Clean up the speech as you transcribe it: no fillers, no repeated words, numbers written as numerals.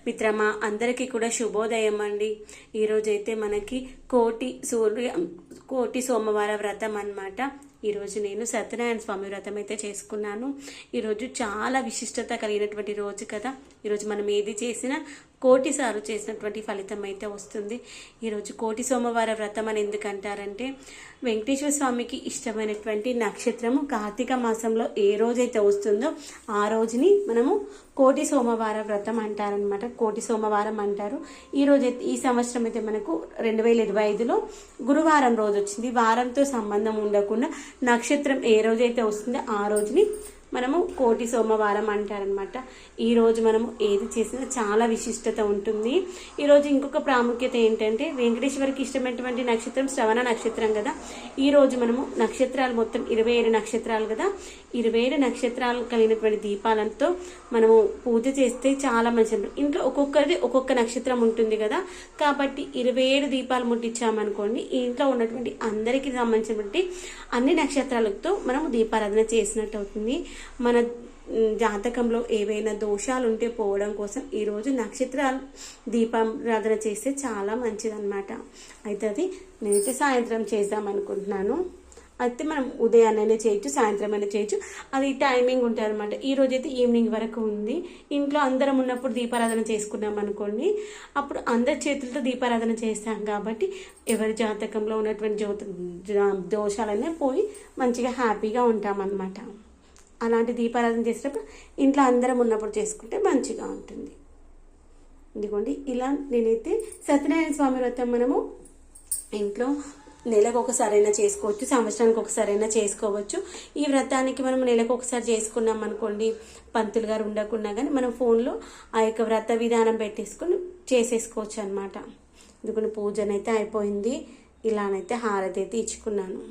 మిత్రమా అందరికీ కూడా శుభోదయం అండి. ఈరోజైతే మనకి కోటి సోమవార వ్రతం అన్నమాట. ఈరోజు నేను సత్యనారాయణ స్వామి వ్రతం అయితే చేసుకున్నాను. ఈరోజు చాలా విశిష్టత కలిగినటువంటి రోజు కదా. ఈరోజు మనం ఏది చేసినా కోటిసార్లు చేసినటువంటి ఫలితం అయితే వస్తుంది. ఈరోజు కోటి సోమవార వ్రతం అని ఎందుకంటారంటే, వెంకటేశ్వర స్వామికి ఇష్టమైనటువంటి నక్షత్రము కార్తీక మాసంలో ఏ రోజైతే వస్తుందో ఆ రోజుని మనము కోటి సోమవార వ్రతం అంటారనమాట. కోటి సోమవారం అంటారు. ఈ సంవత్సరం అయితే మనకు 2025లో గురువారం రోజు వచ్చింది. వారంతో సంబంధం ఉండకుండా నక్షత్రం ఏ రోజైతే వస్తుందో ఆ రోజుని మనము కోటి సోమవారం అంటారనమాట. ఈరోజు మనము ఏది చేసినా చాలా విశిష్టత ఉంటుంది. ఈరోజు ఇంకొక ప్రాముఖ్యత ఏంటంటే, వెంకటేశ్వరికి ఇష్టమైనటువంటి నక్షత్రం శ్రవణ నక్షత్రం కదా. ఈరోజు మనము నక్షత్రాలు మొత్తం 27 నక్షత్రాలు కదా. 27 నక్షత్రాలు కలిగినటువంటి దీపాలతో మనము పూజ చేస్తే చాలా మంచిది. ఇంట్లో ఒక్కొక్కరిది ఒక్కొక్క నక్షత్రం ఉంటుంది కదా. కాబట్టి 27 దీపాలు ముట్టించామనుకోండి, ఈ ఇంట్లో ఉన్నటువంటి అందరికీ సంబంధించినటువంటి అన్ని నక్షత్రాలతో మనము దీపారాధన చేసినట్టు అవుతుంది. మన జాతకంలో ఏవైనా దోషాలు ఉంటే పోవడం కోసం ఈరోజు నక్షత్రాలు దీపారాధన చేస్తే చాలా మంచిదన్నమాట. అయితే అది నేనైతే సాయంత్రం చేద్దాం అనుకుంటున్నాను. అయితే మనం ఉదయాన్నైనా చేయొచ్చు, సాయంత్రం అయినా చేయొచ్చు. అది టైమింగ్ ఉంటుంది అనమాట. ఈరోజు అయితే ఈవినింగ్ వరకు ఉంది. ఇంట్లో అందరం ఉన్నప్పుడు దీపారాధన చేసుకున్నాం అనుకోండి, అప్పుడు అందరి చేతులతో దీపారాధన చేస్తాం కాబట్టి ఎవరి జాతకంలో ఉన్నటువంటి దోషాలన్నీ పోయి మంచిగా హ్యాపీగా ఉంటామన్నమాట. అలాంటి దీపారాధన చేసేటప్పుడు ఇంట్లో అందరం ఉన్నప్పుడు చేసుకుంటే మంచిగా ఉంటుంది. ఇదిగోండి, ఇలా నేనైతే సత్యనారాయణ స్వామి వ్రతం మనము ఇంట్లో నెలకు ఒకసారైనా చేసుకోవచ్చు, సంవత్సరానికి ఒకసారైనా చేసుకోవచ్చు. ఈ వ్రతానికి మనం నెలకు ఒకసారి చేసుకున్నాం అనుకోండి, పంతులు గారు ఉండకున్నా కానీ మనం ఫోన్లో ఆ యొక్క వ్రత విధానం పెట్టేసుకొని చేసేసుకోవచ్చు అనమాట. ఎందుకంటే పూజనైతే అయిపోయింది. ఇలానైతే హారతి అయితే ఇచ్చుకున్నాను.